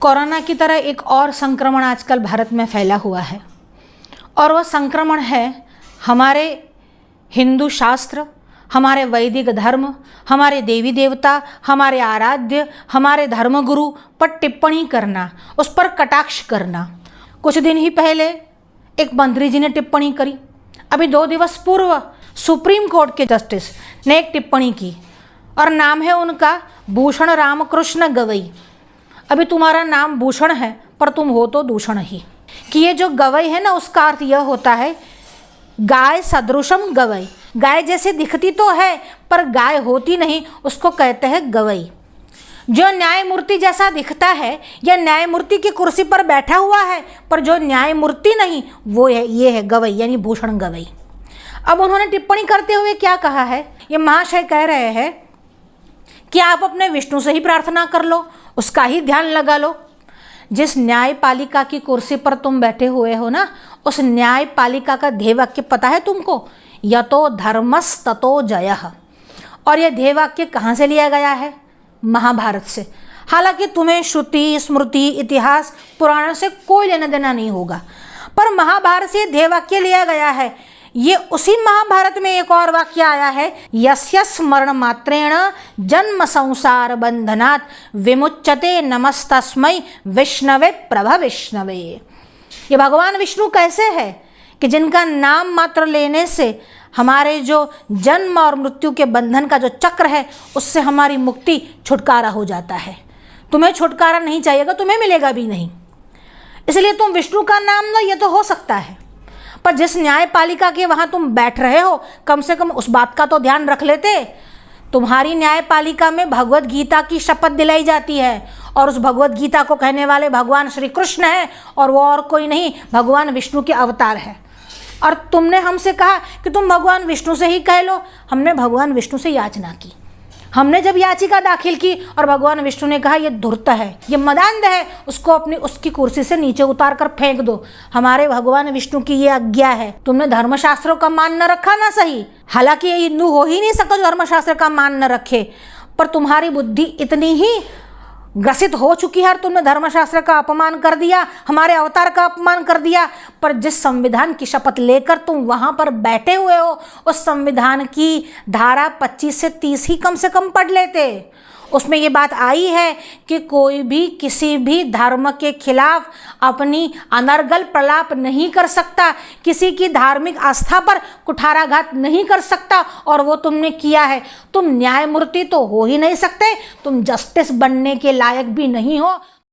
Corona की तरह एक और संक्रमण आजकल भारत में फैला हुआ है और वह संक्रमण है हमारे हिंदू शास्त्र, हमारे वैदिक धर्म, हमारे देवी देवता, हमारे आराध्य, हमारे धर्मगुरु पर टिप्पणी करना, उस पर कटाक्ष करना। कुछ दिन ही पहले एक मंत्री जी ने टिप्पणी करी। अभी 2 दिवस पूर्व सुप्रीम कोर्ट के जस्टिस ने एक टिप्पणी की और नाम है उनका भूषण रामकृष्ण गवई। अभी तुम्हारा नाम भूषण है पर तुम हो तो दूषण ही। कि ये जो गवई है ना, उसका अर्थ यह होता है गाय सदृशम गवई। गाय जैसे दिखती तो है पर गाय होती नहीं, उसको कहते हैं गवई। जो न्यायमूर्ति जैसा दिखता है या न्यायमूर्ति की कुर्सी पर बैठा हुआ है पर जो न्यायमूर्ति नहीं, वो है ये है गवई, यानी भूषण गवई। अब उन्होंने टिप्पणी करते हुए क्या कहा है, ये महाशय कह रहे हैं कि आप अपने विष्णु से ही प्रार्थना कर लो, उसका ही ध्यान लगा लो। जिस न्यायपालिका की कुर्सी पर तुम बैठे हुए हो ना, उस न्यायपालिका का ध्येय वाक्य पता है तुमको? यतो धर्मस्ततो जयः। और यह ध्येय वाक्य कहाँ से लिया गया है? महाभारत से। हालांकि तुम्हें श्रुति, स्मृति, इतिहास, पुराणों से कोई लेना देना नहीं होगा, पर महाभारत से ध्येय वाक्य लिया गया है। ये उसी महाभारत में एक और वाक्य आया है, यस्य स्मरण मात्रेण जन्म संसार बंधनात् विमुच्यते नमस्तस्मै विष्णवे प्रभ विष्णवे। ये भगवान विष्णु कैसे है कि जिनका नाम मात्र लेने से हमारे जो जन्म और मृत्यु के बंधन का जो चक्र है, उससे हमारी मुक्ति, छुटकारा हो जाता है। तुम्हें छुटकारा नहीं चाहिएगा, तुम्हें मिलेगा भी नहीं। इसलिए तुम विष्णु का नाम लो, ये तो हो सकता है, पर जिस न्यायपालिका के वहाँ तुम बैठ रहे हो, कम से कम उस बात का तो ध्यान रख लेते। तुम्हारी न्यायपालिका में भगवत गीता की शपथ दिलाई जाती है और उस भगवत गीता को कहने वाले भगवान श्री कृष्ण हैं और वो और कोई नहीं, भगवान विष्णु के अवतार है। और तुमने हमसे कहा कि तुम भगवान विष्णु से ही कह लो। हमने भगवान विष्णु से याचना की। हमने जब याचिका दाखिल की और भगवान विष्णु ने कहा ये धूर्त है, ये मदान्ध है, उसको अपनी उसकी कुर्सी से नीचे उतार कर फेंक दो। हमारे भगवान विष्णु की ये आज्ञा है। तुमने धर्मशास्त्रों का मान न रखा ना सही, हालांकि ये हिंदू हो ही नहीं सकता जो धर्मशास्त्र का मान न रखे, पर तुम्हारी बुद्धि इतनी ही ग्रसित हो चुकी है, तुमने धर्मशास्त्र का अपमान कर दिया, हमारे अवतार का अपमान कर दिया। पर जिस संविधान की शपथ लेकर तुम वहां पर बैठे हुए हो, उस संविधान की धारा 25 से 30 ही कम से कम पढ़ लेते। उसमें ये बात आई है कि कोई भी किसी भी धर्म के खिलाफ अपनी अनर्गल प्रलाप नहीं कर सकता, किसी की धार्मिक आस्था पर कुठाराघात नहीं कर सकता, और वो तुमने किया है। तुम न्यायमूर्ति तो हो ही नहीं सकते, तुम जस्टिस बनने के लायक भी नहीं हो।